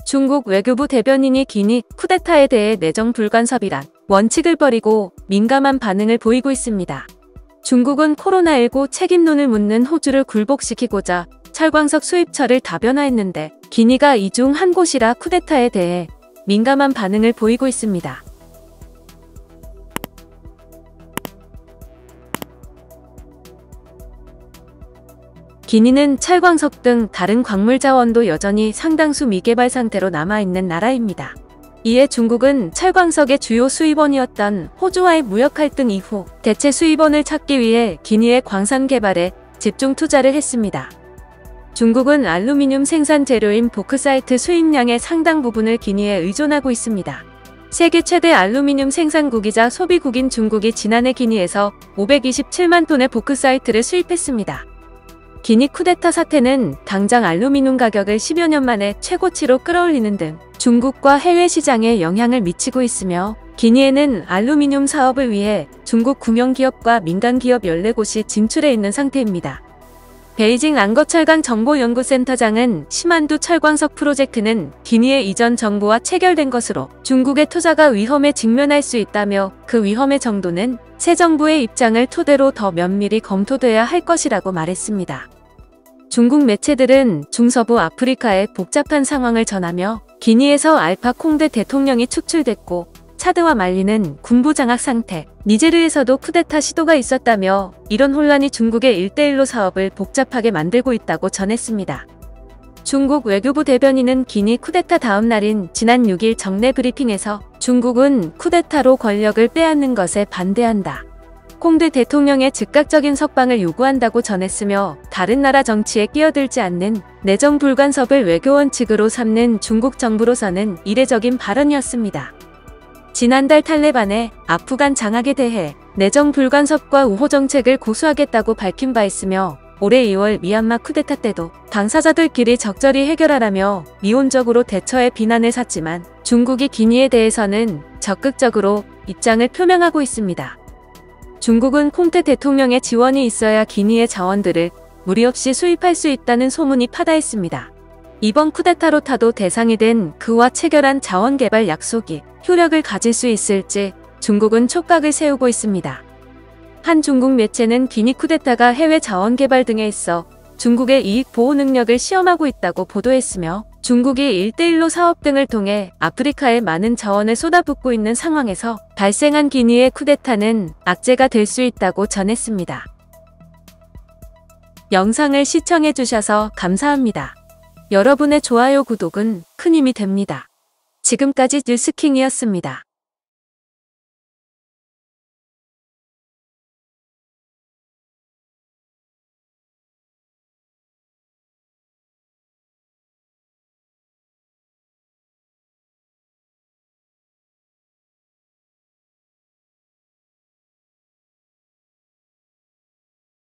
중국 외교부 대변인이 기니 쿠데타에 대해 내정 불간섭이란 원칙을 버리고 민감한 반응을 보이고 있습니다. 중국은 코로나19 책임론을 묻는 호주를 굴복시키고자 철광석 수입처를 다변화했는데 기니가 이 중 한 곳이라 쿠데타에 대해 민감한 반응을 보이고 있습니다. 기니는 철광석 등 다른 광물 자원도 여전히 상당수 미개발 상태로 남아있는 나라입니다. 이에 중국은 철광석의 주요 수입원이었던 호주와의 무역 갈등 이후 대체 수입원을 찾기 위해 기니의 광산 개발에 집중 투자를 했습니다. 중국은 알루미늄 생산 재료인 보크사이트 수입량의 상당 부분을 기니에 의존하고 있습니다. 세계 최대 알루미늄 생산국이자 소비국인 중국이 지난해 기니에서 527만 톤의 보크사이트를 수입했습니다. 기니 쿠데타 사태는 당장 알루미늄 가격을 10여 년 만에 최고치로 끌어올리는 등 중국과 해외 시장에 영향을 미치고 있으며 기니에는 알루미늄 사업을 위해 중국 국영기업과 민간기업 14곳이 진출해 있는 상태입니다. 베이징 랑거철강 정보연구센터장은 시만두 철광석 프로젝트는 기니의 이전 정부와 체결된 것으로 중국의 투자가 위험에 직면할 수 있다며 그 위험의 정도는 새 정부의 입장을 토대로 더 면밀히 검토돼야 할 것이라고 말했습니다. 중국 매체들은 중서부 아프리카의 복잡한 상황을 전하며 기니에서 알파 콩데 대통령이 축출됐고 차드와 말리는 군부 장악 상태, 니제르에서도 쿠데타 시도가 있었다며 이런 혼란이 중국의 1대1로 사업을 복잡하게 만들고 있다고 전했습니다. 중국 외교부 대변인은 기니 쿠데타 다음 날인 지난 6일 정례 브리핑에서 중국은 쿠데타로 권력을 빼앗는 것에 반대한다. 콩데 대통령의 즉각적인 석방을 요구한다고 전했으며 다른 나라 정치에 끼어들지 않는 내정 불간섭을 외교원칙으로 삼는 중국 정부로서는 이례적인 발언이었습니다. 지난달 탈레반의 아프간 장악에 대해 내정 불간섭과 우호 정책을 고수하겠다고 밝힌 바 있으며 올해 2월 미얀마 쿠데타 때도 당사자들끼리 적절히 해결하라며 미온적으로 대처해 비난을 샀지만 중국이 기니에 대해서는 적극적으로 입장을 표명하고 있습니다. 중국은 콩테 대통령의 지원이 있어야 기니의 자원들을 무리 없이 수입할 수 있다는 소문이 파다했습니다. 이번 쿠데타로 타도 대상이 된 그와 체결한 자원개발 약속이 효력을 가질 수 있을지 중국은 촉각을 세우고 있습니다. 한 중국 매체는 기니 쿠데타가 해외 자원개발 등에 있어 중국의 이익 보호 능력을 시험하고 있다고 보도했으며 중국이 1대1로 사업 등을 통해 아프리카에 많은 자원을 쏟아붓고 있는 상황에서 발생한 기니의 쿠데타는 악재가 될 수 있다고 전했습니다. 영상을 시청해주셔서 감사합니다. 여러분의 좋아요, 구독은 큰 힘이 됩니다. 지금까지 뉴스킹이었습니다.